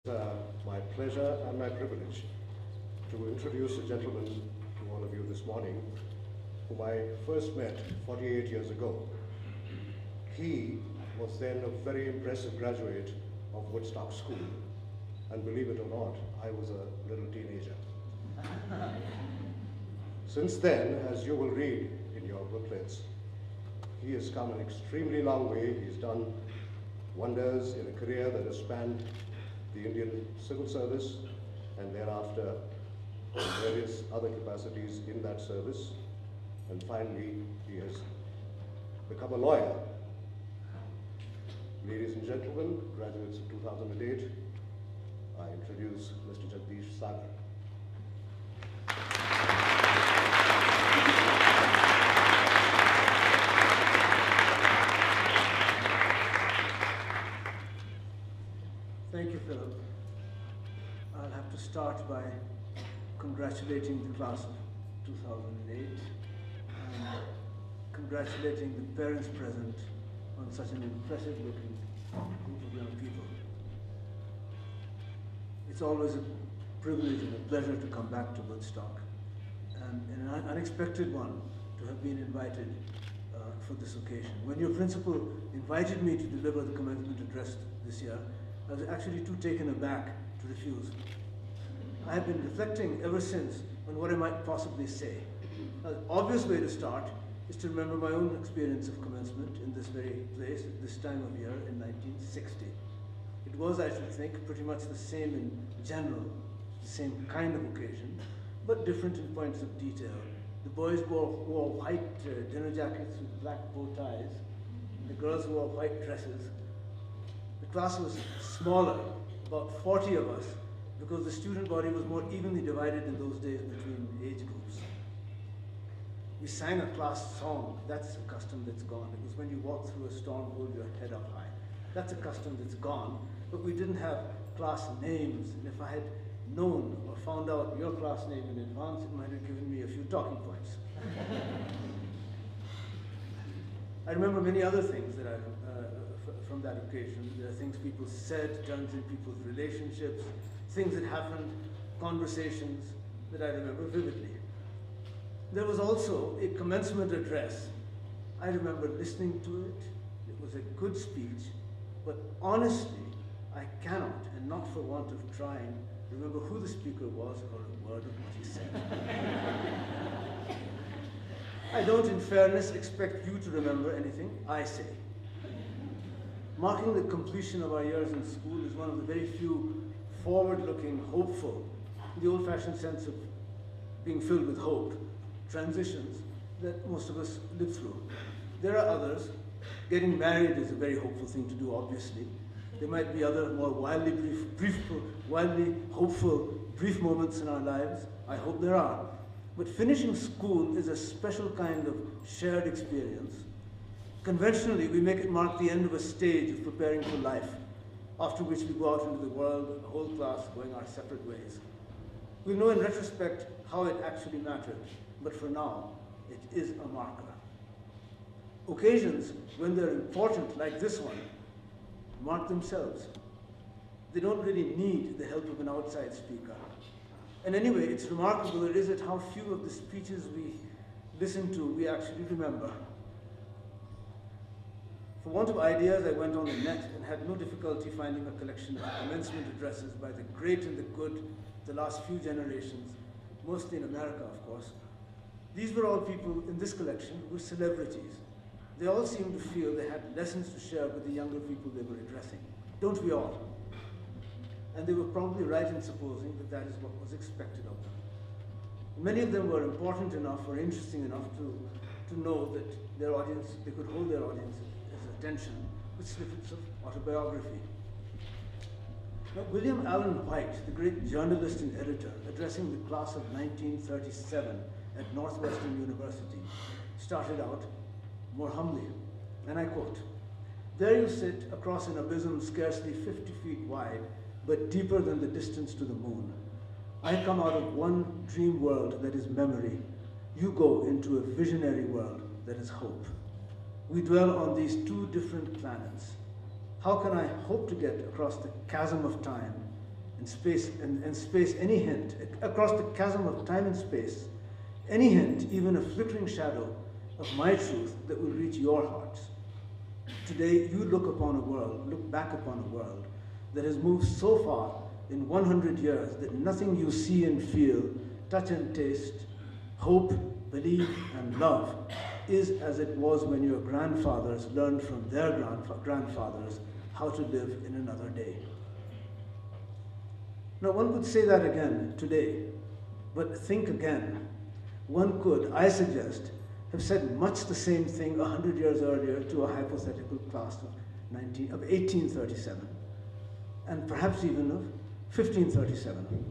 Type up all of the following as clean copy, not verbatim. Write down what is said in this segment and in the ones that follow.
My pleasure and my privilege to introduce a gentleman to all of you this morning whom I first met 48 years ago. He was then a very impressive graduate of Woodstock School, and believe it or not, I was a little teenager. Since then, as you will read in your booklets, he has come an extremely long way. He's done wonders in a career that has spanned the Indian Civil Service and thereafter in various other capacities in that service. And finally, he has become a lawyer. Ladies and gentlemen, graduates of 2008, I introduce Mr. Jagdish Sagar. Thank you, Philip. I'll have to start by congratulating the class of 2008 and congratulating the parents present on such an impressive looking group of young people. It's always a privilege and a pleasure to come back to Woodstock, and an unexpected one to have been invited for this occasion. When your principal invited me to deliver the commencement address this year, I was actually too taken aback to refuse. I have been reflecting ever since on what I might possibly say. The obvious way to start is to remember my own experience of commencement in this very place at this time of year in 1960. It was, I should think, pretty much the same in general, the same kind of occasion, but different in points of detail. The boys wore white dinner jackets with black bow ties, and the girls wore white dresses. The class was smaller, about 40 of us, because the student body was more evenly divided in those days between age groups. We sang a class song. That's a custom that's gone. It was when you walk through a storm, hold your head up high. That's a custom that's gone, but we didn't have class names, and if I had known or found out your class name in advance, it might have given me a few talking points. I remember many other things that from that occasion. There are things people said, turns in people's relationships, things that happened, conversations that I remember vividly. There was also a commencement address. I remember listening to it. It was a good speech, but honestly, I cannot, and not for want of trying, remember who the speaker was or a word of what he said. I don't, in fairness, expect you to remember anything I say. Marking the completion of our years in school is one of the very few forward-looking, hopeful, the old-fashioned sense of being filled with hope, transitions that most of us live through. There are others. Getting married is a very hopeful thing to do, obviously. There might be other more wildly hopeful, brief moments in our lives. I hope there are. But finishing school is a special kind of shared experience. Conventionally, we make it mark the end of a stage of preparing for life, after which we go out into the world, the whole class going our separate ways. We'll know in retrospect how it actually mattered, but for now, it is a marker. Occasions, when they're important, like this one, mark themselves. They don't really need the help of an outside speaker. And anyway, it's remarkable, is it, how few of the speeches we listen to we actually remember. For want of ideas, I went on the net and had no difficulty finding a collection of commencement addresses by the great and the good, the last few generations, mostly in America, of course. These were all people in this collection who were celebrities. They all seemed to feel they had lessons to share with the younger people they were addressing. Don't we all? And they were probably right in supposing that that is what was expected of them. Many of them were important enough or interesting enough to know that their audience, they could hold their audience's attention with snippets of autobiography. Now, William Allen White, the great journalist and editor, addressing the class of 1937 at Northwestern University, started out more humbly, and I quote, "There you sit across an abysm scarcely 50 feet wide, but deeper than the distance to the moon. I come out of one dream world that is memory. You go into a visionary world that is hope. We dwell on these two different planets. How can I hope to get across the chasm of time and space any hint, across the chasm of time and space, any hint, even a flickering shadow of my truth that will reach your hearts. Today, you look back upon a world that has moved so far in 100 years that nothing you see and feel, touch and taste, hope, believe, and love is as it was when your grandfathers learned from their grandfathers how to live in another day. Now, one could say that again today, but think again. One could, I suggest, have said much the same thing 100 years earlier to a hypothetical class of 1837, and perhaps even of 1537.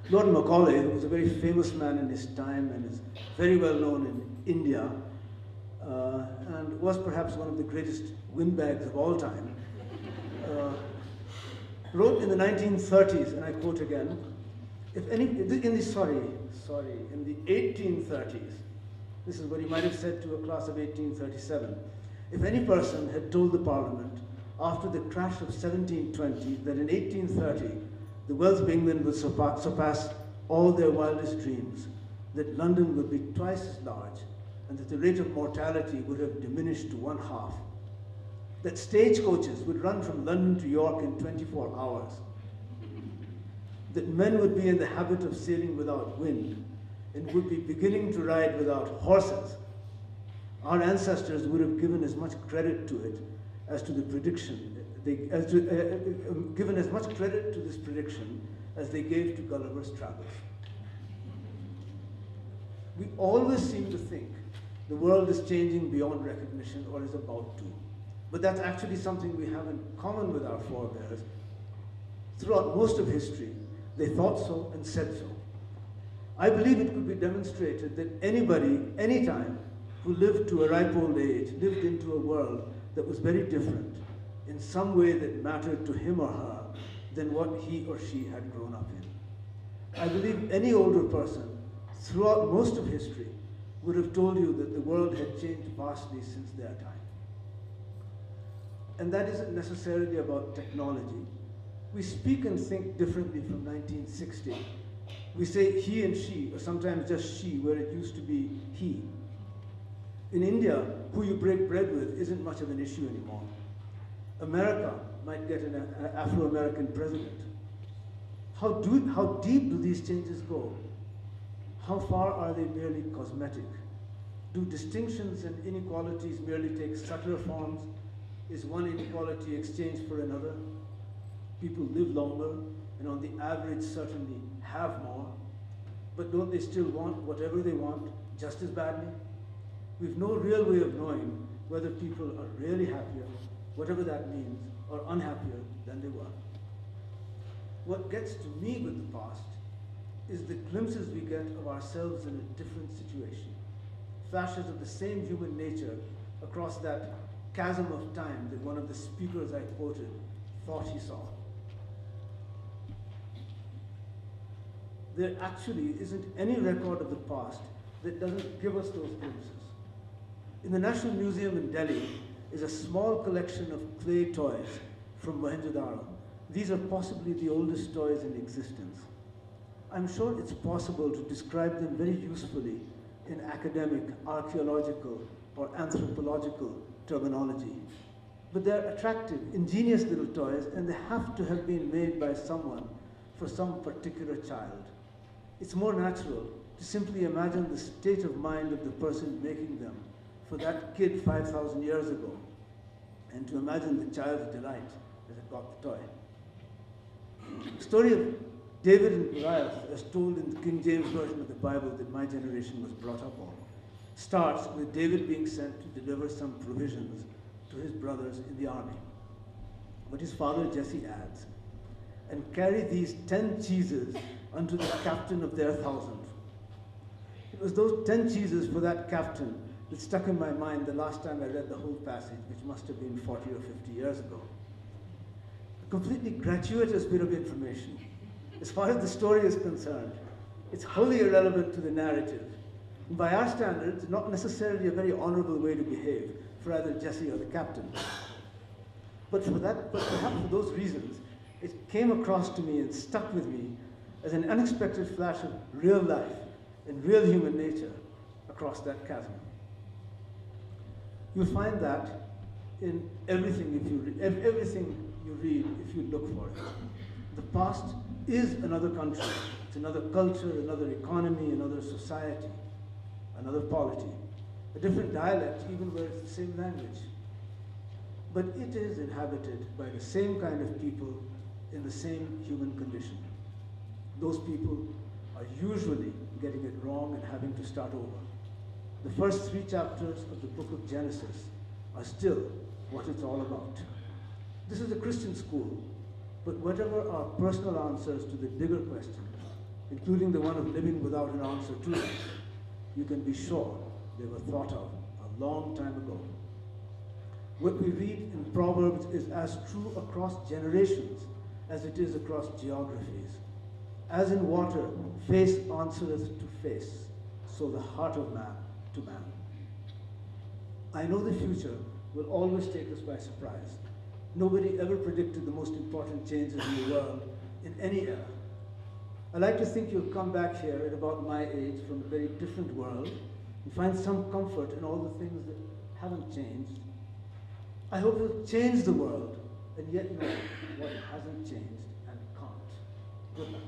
Lord Macaulay, who was a very famous man in his time and is very well known in India, and was perhaps one of the greatest windbags of all time, wrote in the 1930s, and I quote again, in the 1830s, this is what he might have said to a class of 1837, if any person had told the Parliament after the crash of 1720 that in 1830 the wealth of England would surpass all their wildest dreams, that London would be twice as large, and that the rate of mortality would have diminished to 1/2, that stagecoaches would run from London to York in 24 hours, that men would be in the habit of sailing without wind, and would be beginning to ride without horses, our ancestors would have given as much credit to it as to the prediction, given as much credit to this prediction as they gave to Gulliver's Travels. We always seem to think the world is changing beyond recognition or is about to, but that's actually something we have in common with our forebears. Throughout most of history, they thought so and said so. I believe it could be demonstrated that anybody, anytime, who lived to a ripe old age, lived into a world that was very different, in some way that mattered to him or her, than what he or she had grown up in. I believe any older person, throughout most of history, would have told you that the world had changed vastly since their time. And that isn't necessarily about technology. We speak and think differently from 1960. We say he and she, or sometimes just she, where it used to be he. In India, who you break bread with isn't much of an issue anymore. America might get an Afro-American president. How deep do these changes go? How far are they merely cosmetic? Do distinctions and inequalities merely take subtler forms? Is one inequality exchanged for another? People live longer, and on the average certainly have more, but don't they still want whatever they want just as badly? We've no real way of knowing whether people are really happier, whatever that means, or unhappier than they were. What gets to me with the past is the glimpses we get of ourselves in a different situation, flashes of the same human nature across that chasm of time that one of the speakers I quoted thought he saw. There actually isn't any record of the past that doesn't give us those glimpses. In the National Museum in Delhi is a small collection of clay toys from Mohenjo-daro. These are possibly the oldest toys in existence. I'm sure it's possible to describe them very usefully in academic, archaeological, or anthropological terminology. But they're attractive, ingenious little toys, and they have to have been made by someone for some particular child. It's more natural to simply imagine the state of mind of the person making them for that kid 5,000 years ago, and to imagine the child's delight as it got the toy. The story of David and Goliath, as told in the King James Version of the Bible that my generation was brought up on, starts with David being sent to deliver some provisions to his brothers in the army. But his father Jesse adds, "And carry these 10 cheeses unto the captain of their 1,000. It was those 10 cheeses for that captain that stuck in my mind the last time I read the whole passage, which must have been 40 or 50 years ago. A completely gratuitous bit of information. As far as the story is concerned, it's wholly irrelevant to the narrative. And by our standards, not necessarily a very honorable way to behave for either Jesse or the captain. But perhaps for those reasons, it came across to me and stuck with me as an unexpected flash of real life and real human nature across that chasm. You'll find that in everything everything you read if you look for it. The past is another country, it's another culture, another economy, another society, another polity, a different dialect even where it's the same language. But it is inhabited by the same kind of people in the same human condition. Those people are usually getting it wrong and having to start over. The first 3 chapters of the book of Genesis are still what it's all about. This is a Christian school, but whatever our personal answers to the bigger questions, including the one of living without an answer to them, you can be sure they were thought of a long time ago. What we read in Proverbs is as true across generations as it is across geographies. As in water, face answereth to face, so the heart of man to man. I know the future will always take us by surprise. Nobody ever predicted the most important changes in the world in any era. I like to think you'll come back here at about my age from a very different world and find some comfort in all the things that haven't changed. I hope you'll change the world and yet know what hasn't changed and can't. Good luck.